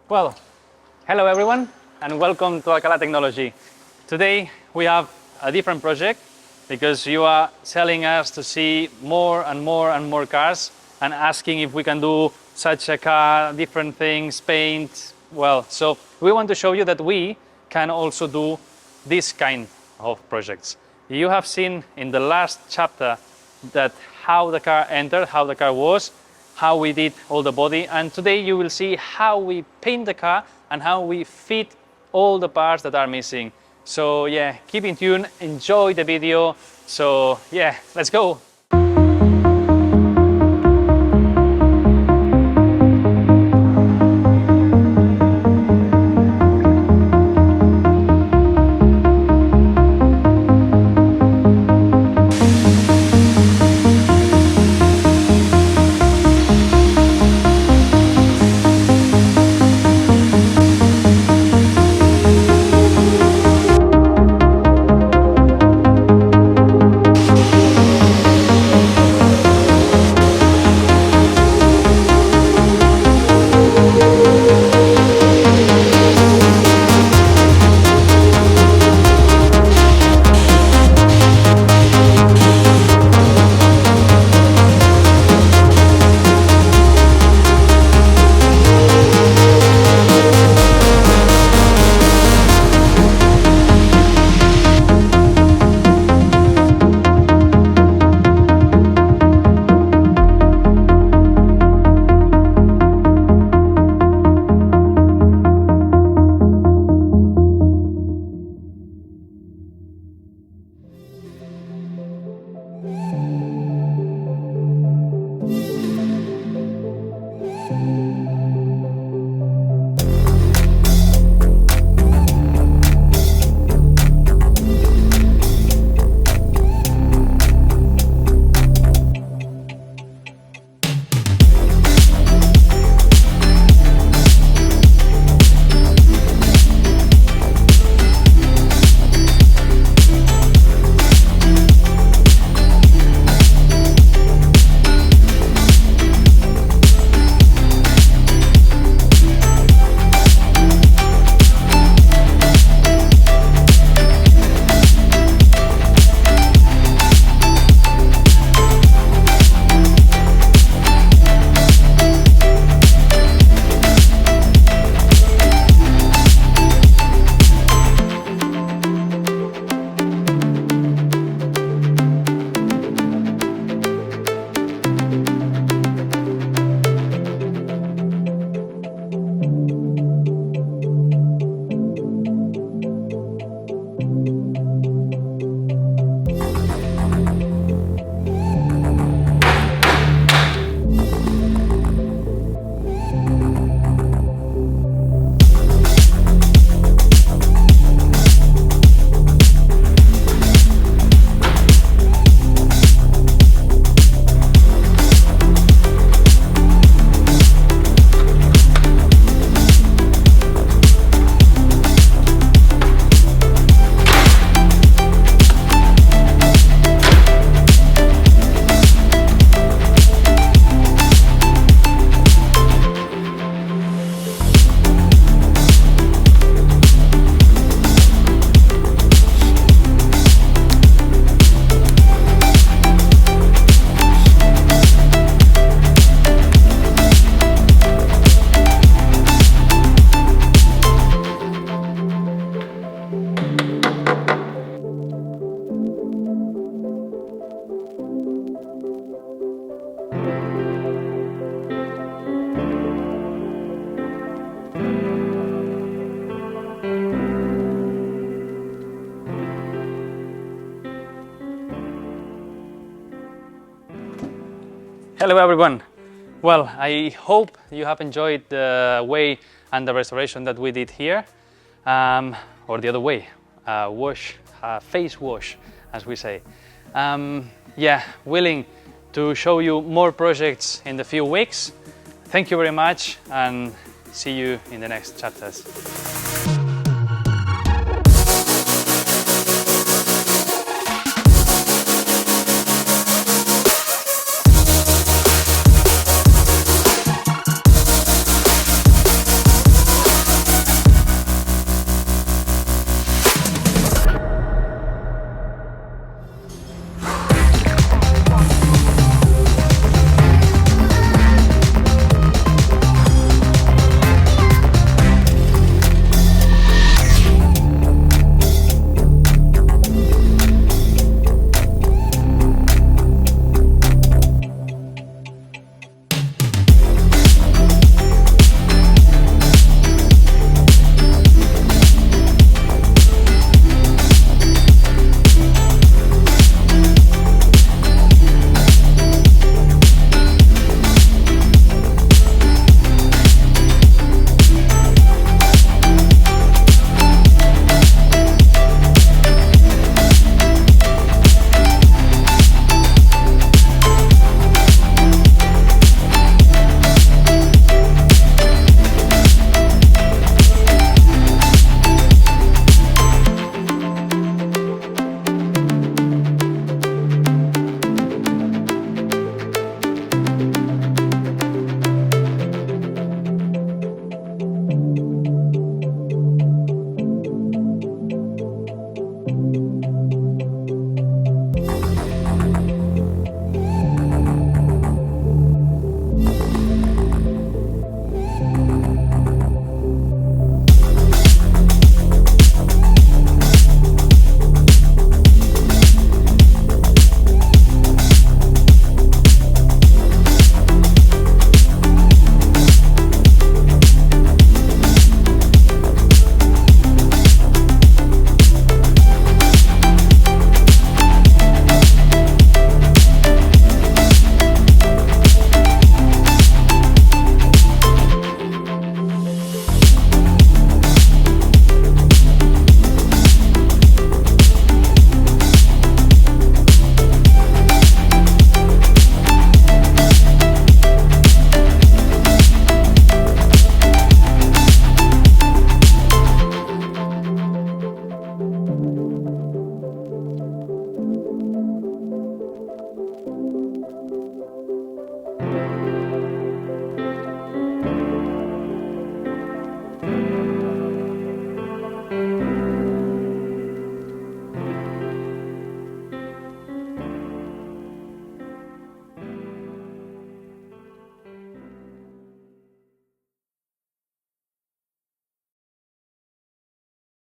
Well, hello everyone and welcome to Alcalà Technology. Today we have a different project because you are telling us to see more and more cars and asking if we can do such a car, different things, paint. Well, so we want to show you that we can also do this kind of projects. You have seen in the last chapter that how the car entered, how the car was, how we did all the body, and today you will see how we paint the car and how we fit all the parts that are missing. So yeah, keep in tune, enjoy the video. So yeah, let's go. Hello everyone. Well, I hope you have enjoyed the way and the restoration that we did here, or the other way, face wash, as we say. Yeah, willing to show you more projects in the few weeks. Thank you very much and see you in the next chapters.